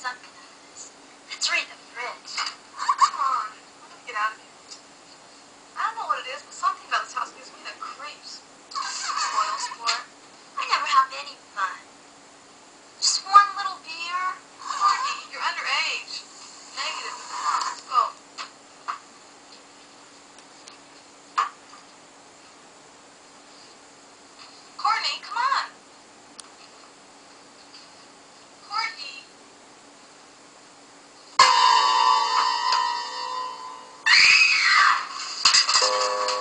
sunrise. Let's read the fridge. Come on. I'm gonna get out of here. I don't know what it is, but something about this house gives me the creeps. Spoil sport. I never have any fun. Just one little beer. Courtney, you're underage. Negative. Come on, let's go. Courtney, come on. Courtney.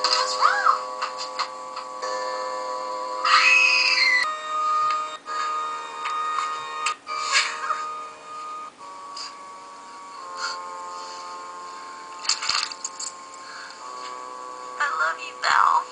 What's wrong? I love you, Val.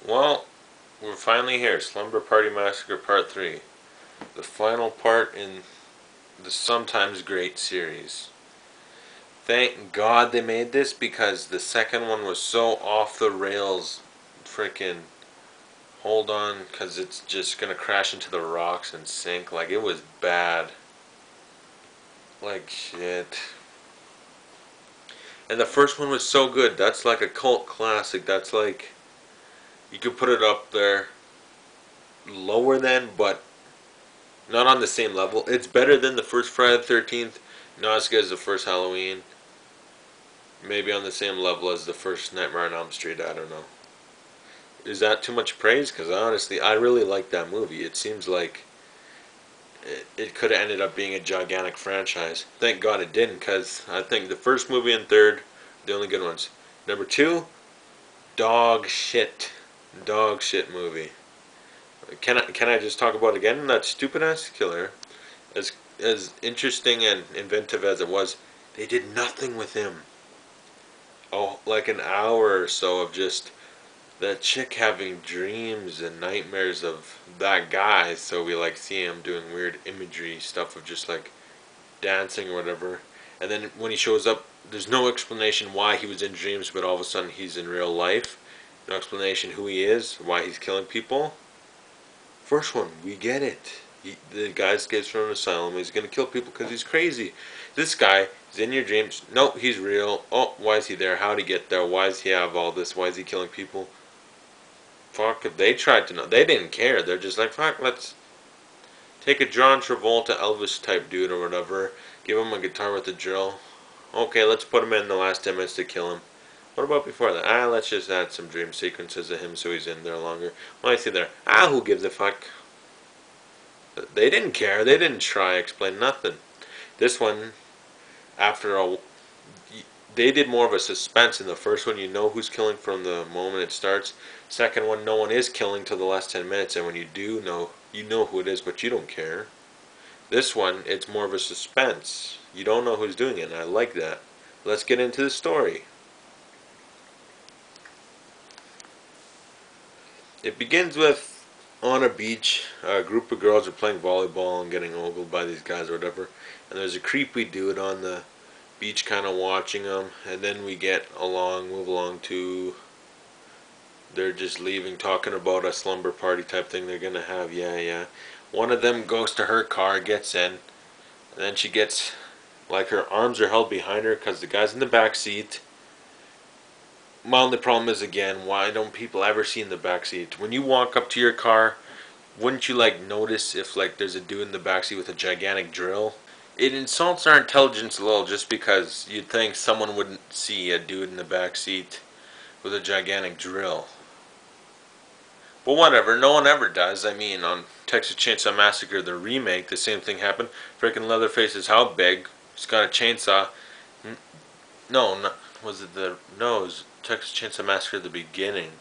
Well, we're finally here. Slumber Party Massacre Part 3. The final part in the sometimes great series. Thank God they made this, because the second one was so off the rails. Freaking hold on, because it's just gonna crash into the rocks and sink. Like, it was bad. Like shit. And the first one was so good. That's like a cult classic. That's like, you could put it up there, lower than, but not on the same level. It's better than the first Friday the 13th, not as good as the first Halloween. Maybe on the same level as the first Nightmare on Elm Street, I don't know. Is that too much praise? Because honestly, I really like that movie. It seems like it could have ended up being a gigantic franchise. Thank God it didn't, because I think the first movie and third, the only good ones. Number 2, dog shit. Dog shit movie. Can I just talk about it again? That stupid ass killer, as interesting and inventive as it was, they did nothing with him. Oh, like an hour or so of just that chick having dreams and nightmares of that guy, so we like see him doing weird imagery stuff of just like dancing or whatever. And then when he shows up, there's no explanation why he was in dreams, but all of a sudden he's in real life. No explanation who he is, why he's killing people. First one, we get it. The guy escapes from an asylum. He's gonna kill people because he's crazy. This guy is in your dreams. No, he's real. Oh, why is he there? How'd he get there? Why does he have all this? Why is he killing people? Fuck, if they tried to know, they didn't care. They're just like, fuck, let's take a John Travolta Elvis type dude or whatever, give him a guitar with a drill. Okay, let's put him in the last 10 minutes to kill him. What about before that? Let's just add some dream sequences of him so he's in there longer. Why is he there? Who gives a fuck? They didn't care. They didn't try to explain nothing. This one, after all, they did more of a suspense. In the first one, you know who's killing from the moment it starts. Second one, no one is killing till the last 10 minutes, and when you do know, you know who it is, but you don't care. This one, it's more of a suspense. You don't know who's doing it, and I like that. Let's get into the story. It begins with, on a beach, a group of girls are playing volleyball and getting ogled by these guys or whatever, and there's a creepy dude on the beach kind of watching them, and then we get move along to They're just leaving, talking about a slumber party type thing they're gonna have. Yeah, yeah. One of them goes to her car, gets in, and then she gets, like, her arms are held behind her because the guy's in the back seat. My only problem is, again, why don't people ever see in the back seat? When you walk up to your car, wouldn't you, like, notice if, like, there's a dude in the back seat with a gigantic drill? It insults our intelligence a little just because you'd think someone wouldn't see a dude in the back seat with a gigantic drill. But whatever, no one ever does. I mean, on Texas Chainsaw Massacre, the remake, the same thing happened. Freaking Leatherface is how big? He's got a chainsaw. No, no, was it the... No, it was Texas Chainsaw Massacre the beginning.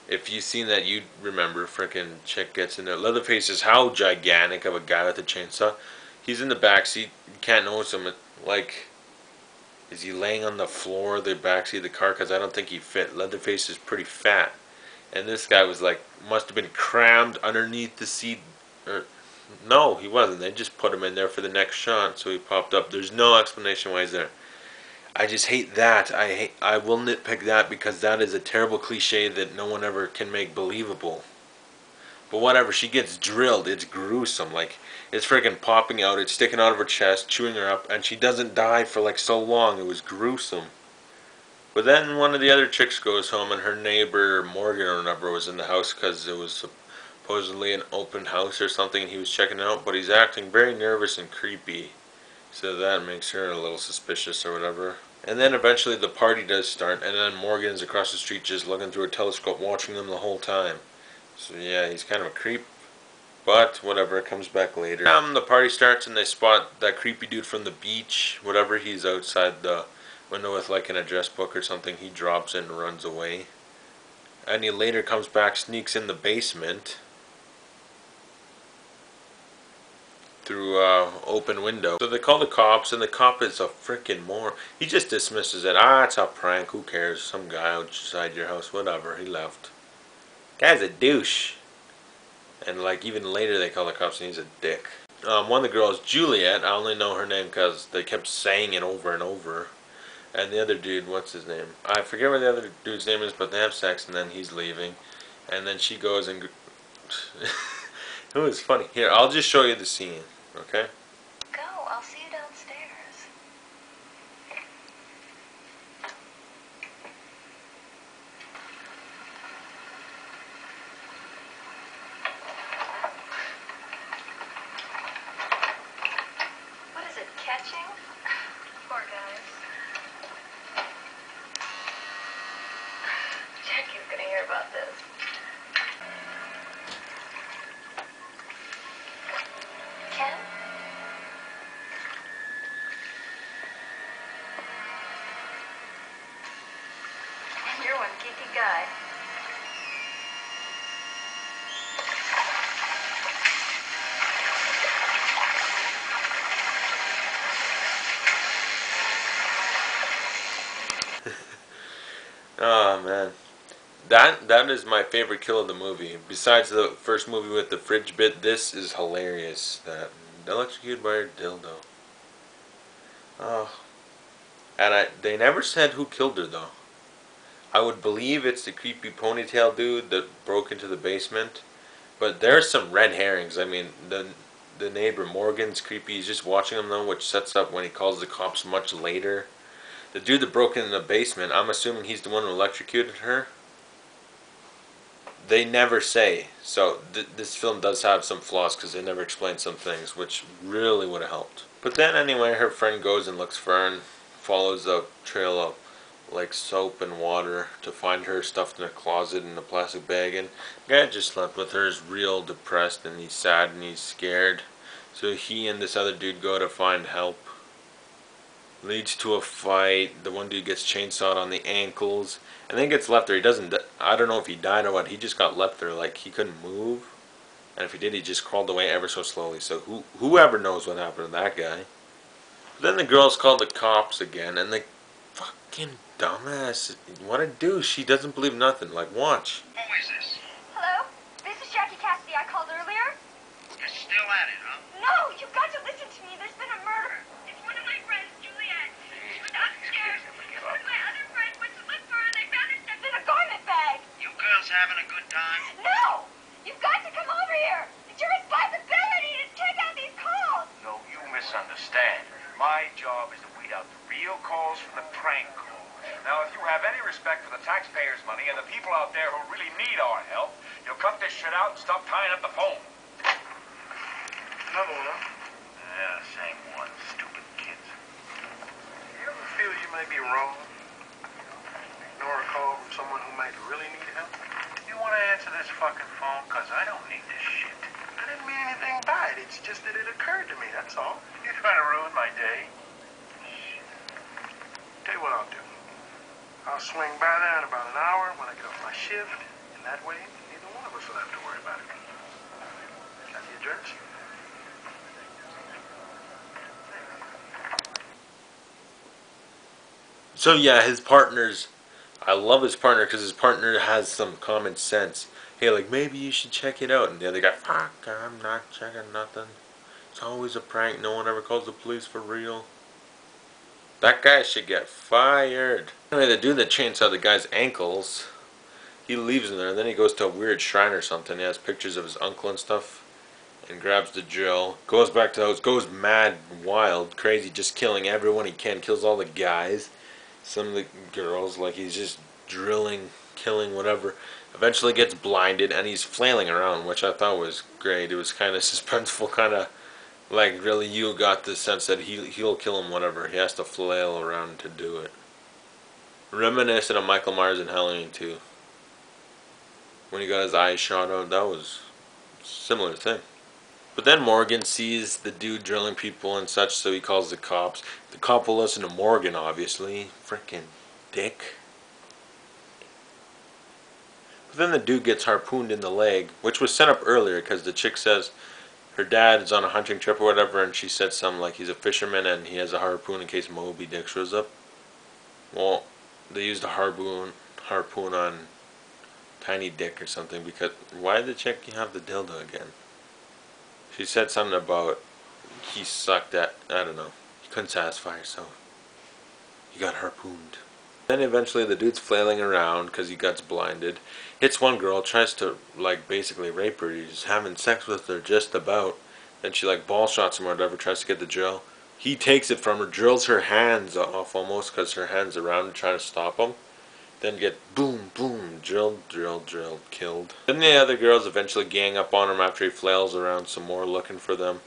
If you've seen that, you'd remember. Freaking chick gets in there. Leatherface is how gigantic of a guy with a chainsaw. He's in the backseat. You can't notice him. Like, is he laying on the floor of the backseat of the car? Because I don't think he fit. Leatherface is pretty fat. And this guy was like, must have been crammed underneath the seat. Or, no, he wasn't. They just put him in there for the next shot, so he popped up. There's no explanation why he's there. I just hate that. I will nitpick that because that is a terrible cliche that no one ever can make believable. But whatever, she gets drilled. It's gruesome. Like, it's freaking popping out. It's sticking out of her chest, chewing her up, and she doesn't die for like so long. It was gruesome. But then one of the other chicks goes home, and her neighbor, Morgan or whatever, was in the house because it was supposedly an open house or something, and he was checking it out, but he's acting very nervous and creepy. So that makes her a little suspicious or whatever. And then eventually the party does start, and then Morgan's across the street just looking through a telescope watching them the whole time. So yeah, he's kind of a creep. But whatever, it comes back later. The party starts and they spot that creepy dude from the beach. Whatever, he's outside the window with like an address book or something. He drops in and runs away. And he later comes back, sneaks in the basement through open window. So they call the cops, and the cop is a freaking moron. He just dismisses it. Ah, it's a prank. Who cares? Some guy outside your house. Whatever. He left. Guy's a douche. And like even later they call the cops and he's a dick. One of the girls, Juliet, I only know her name because they kept saying it over and over. And the other dude, what's his name? I forget what the other dude's name is, but they have sex and then he's leaving. And then she goes and... It was funny. Here, I'll just show you the scene, okay? Go, I'll see you downstairs. What is it, catching? Poor guys. Jackie's gonna hear about this. Ken? You're one geeky guy. Oh man, that is my favorite kill of the movie. Besides the first movie with the fridge bit, this is hilarious. That electrocuted by a dildo. Oh, and they never said who killed her though. I would believe it's the creepy ponytail dude that broke into the basement, but there's some red herrings. I mean, the neighbor Morgan's creepy. He's just watching him though, which sets up when he calls the cops much later. The dude that broke into the basement, I'm assuming he's the one who electrocuted her. They never say. So this film does have some flaws because they never explain some things, which really would have helped. But then anyway, her friend goes and looks for her and follows a trail of like soap and water to find her stuffed in a closet in a plastic bag. And the guy just slept with her is real depressed and he's sad and he's scared. So he and this other dude go to find help. Leads to a fight. The one dude gets chainsawed on the ankles and then gets left there. He doesn't, I don't know if he died or what, he just got left there, like he couldn't move, and if he did he just crawled away ever so slowly. So whoever knows what happened to that guy. But then the girls call the cops again, and the fucking dumbass, what a douche, he doesn't believe nothing. Like, watch. Who is this? Hello? This is Jackie Cassidy. I called earlier. You're still at it, huh? No, you've got to listen to me. There's been a murder. It's one of my friends, Juliet. She was upstairs. One of my other friends went to look for her. They found her stuffed in a garment job is to weed out the real calls from the prank calls. Now, if you have any respect for the taxpayers' money and the people out there who really need our help, you'll cut this shit out and stop tying up the phone. Another one, huh? Yeah, same one. Stupid kids. You ever feel you may be wrong? Ignore a call from someone who might really need help? You want to answer this fucking phone? Because I don't need this shit. I didn't mean anything by it. It's just that it occurred to me, that's all. You're trying to ruin my day. Tell you what I'll do. I'll swing by there in about an hour when I get off my shift, and that way, neither one of us will have to worry about it. Got the address? So yeah, his partners, I love his partner because his partner has some common sense. Hey, like, maybe you should check it out. And the other guy, fuck, I'm not checking nothing. It's always a prank. No one ever calls the police for real. That guy should get fired. Anyway, the dude that chainsawed the guy's ankles, he leaves him there, and then he goes to a weird shrine or something. He has pictures of his uncle and stuff, and grabs the drill. Goes back to the house, goes mad, wild, crazy, just killing everyone he can. Kills all the guys, some of the girls, like he's just drilling, killing, whatever. Eventually gets blinded, and he's flailing around, which I thought was great. It was kind of suspenseful, kind of like really you got the sense that he'll kill him, whatever. He has to flail around to do it. Reminiscent of Michael Myers in Halloween 2. When he got his eyes shot out, that was a similar thing. But then Morgan sees the dude drilling people and such, so he calls the cops. The cop will listen to Morgan, obviously. Frickin' dick. But then the dude gets harpooned in the leg, which was set up earlier because the chick says her dad is on a hunting trip or whatever, and she said something like he's a fisherman and he has a harpoon in case Moby Dick shows up. Well, they used a harpoon on Tiny Dick or something, because why did the chick have the dildo again? She said something about he sucked at, I don't know, he couldn't satisfy herself. He got harpooned. Then eventually the dude's flailing around because he gets blinded. Hits one girl, tries to like basically rape her. He's having sex with her just about. Then she like ball shots him or whatever, tries to get the drill. He takes it from her, drills her hands off almost because her hands around him trying to stop him. Then get boom, boom, drilled, killed. Then the other girls eventually gang up on him after he flails around some more looking for them.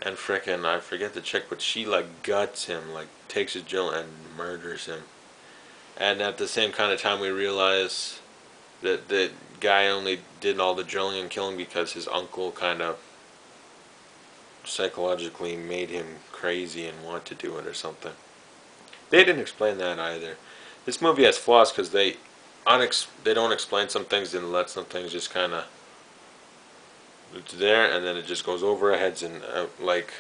And frickin', I forget the chick, but she like guts him, like takes his drill and murders him. And at the same kind of time we realize that the guy only did all the drilling and killing because his uncle kind of psychologically made him crazy and want to do it or something. They didn't explain that either. This movie has flaws because they don't explain some things and let some things just kind of, it's there and then it just goes over our heads. And like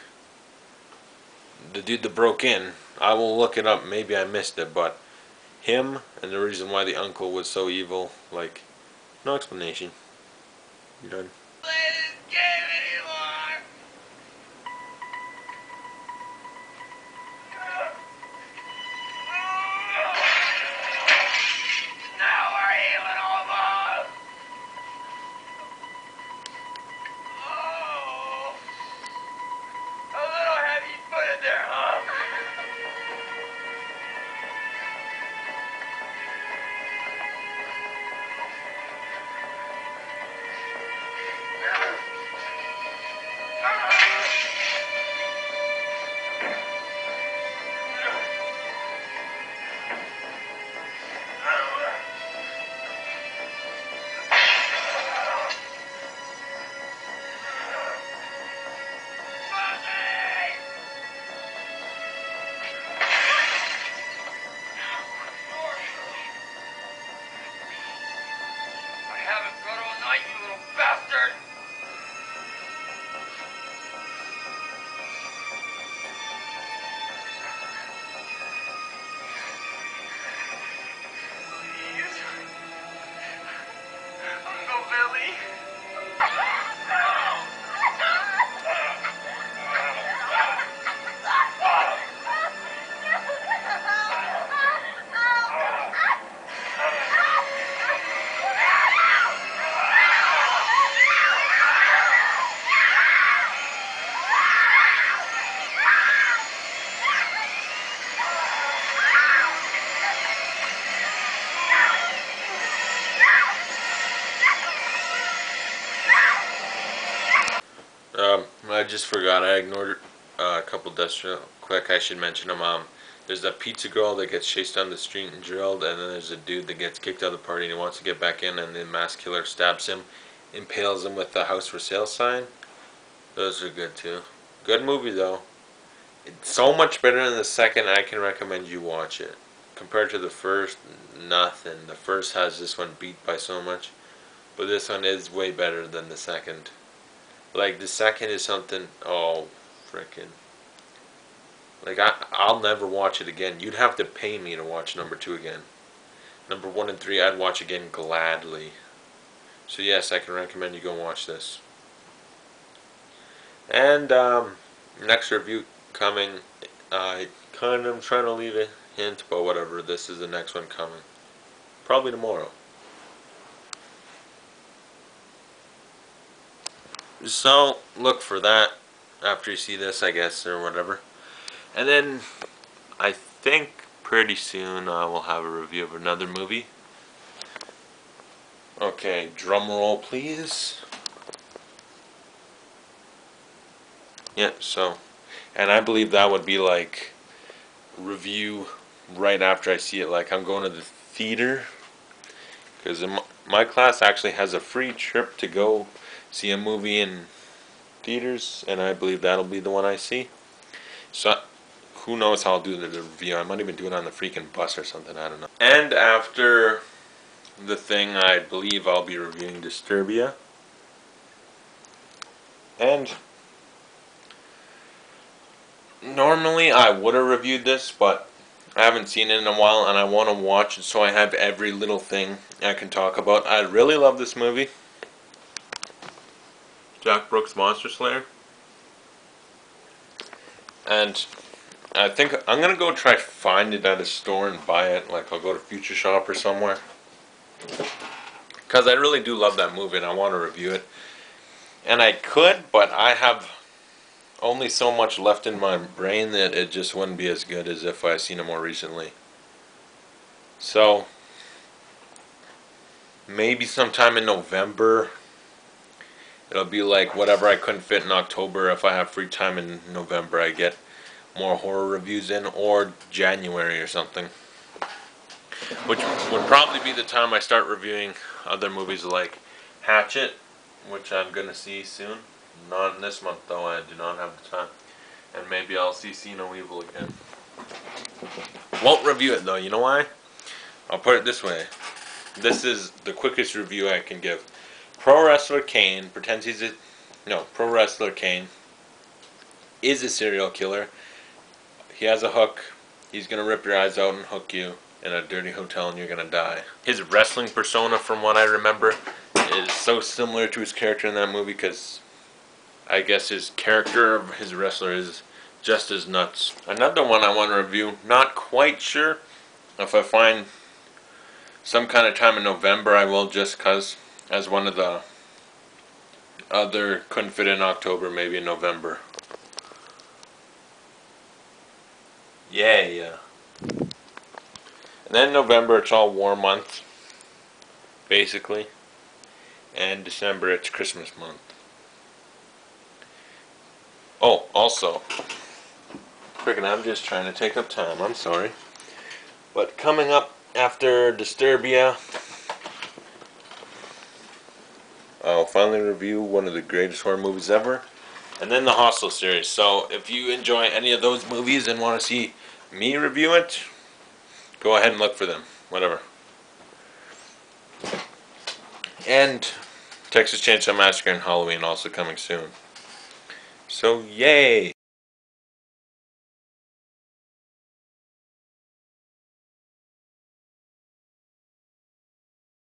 the dude that broke in, I will look it up, maybe I missed it, but him and the reason why the uncle was so evil, like, no explanation. You done? I just forgot. I ignored a couple deaths real quick. I should mention them. There's a pizza girl that gets chased down the street and drilled, and then there's a dude that gets kicked out of the party and he wants to get back in, and the mass killer stabs him, impales him with the house for sale sign. Those are good too. Good movie though. It's so much better than the second. I can recommend you watch it. Compared to the first, nothing. The first has this one beat by so much, but this one is way better than the second. Like the second is something. Oh, frickin'. Like I'll never watch it again. You'd have to pay me to watch number 2 again. Number 1 and 3 I'd watch again gladly. So yes, I can recommend you go watch this. And next review coming. I kind of trying to leave a hint, but whatever. This is the next one coming. Probably tomorrow. So look for that after you see this, I guess, or whatever. And then I think pretty soon I will have a review of another movie. Okay, drum roll please. Yeah, so, and I believe that would be like review right after I see it. Like I'm going to the theater, because my class actually has a free trip to go see a movie in theaters, and I believe that'll be the one I see. So who knows how I'll do the review. I might even do it on the freaking bus or something, I don't know. And after the thing, I believe I'll be reviewing Disturbia. And normally I would have reviewed this, but I haven't seen it in a while and I want to watch it so I have every little thing I can talk about. I really love this movie. Jack Brooks' Monster Slayer. And I think I'm going to go try find it at a store and buy it. Like I'll go to Future Shop or somewhere. Because I really do love that movie and I want to review it. And I could, but I have only so much left in my brain that it just wouldn't be as good as if I seen it more recently. So maybe sometime in November. It'll be like whatever I couldn't fit in October. If I have free time in November, I get more horror reviews in, or January or something. Which would probably be the time I start reviewing other movies like Hatchet, which I'm going to see soon. Not in this month though, I do not have the time. And maybe I'll see See No Evil again. Won't review it though, you know why? I'll put it this way. This is the quickest review I can give. Pro wrestler Kane pretends he's a... No, Pro wrestler Kane is a serial killer. He has a hook. He's going to rip your eyes out and hook you in a dirty hotel and you're going to die. His wrestling persona, from what I remember, is so similar to his character in that movie because I guess his character of his wrestler is just as nuts. Another one I want to review, not quite sure. If I find some kind of time in November, I will, just because as one of the other couldn't fit in October, maybe in November. Yeah. And then November, it's all war month, basically. And December, it's Christmas month. Oh, also, freaking, I'm just trying to take up time, I'm sorry. But coming up after Disturbia, I'll finally review one of the greatest horror movies ever, and then the Hostel series. So if you enjoy any of those movies and want to see me review it, go ahead and look for them. Whatever. And Texas Chainsaw Massacre and Halloween also coming soon. So yay!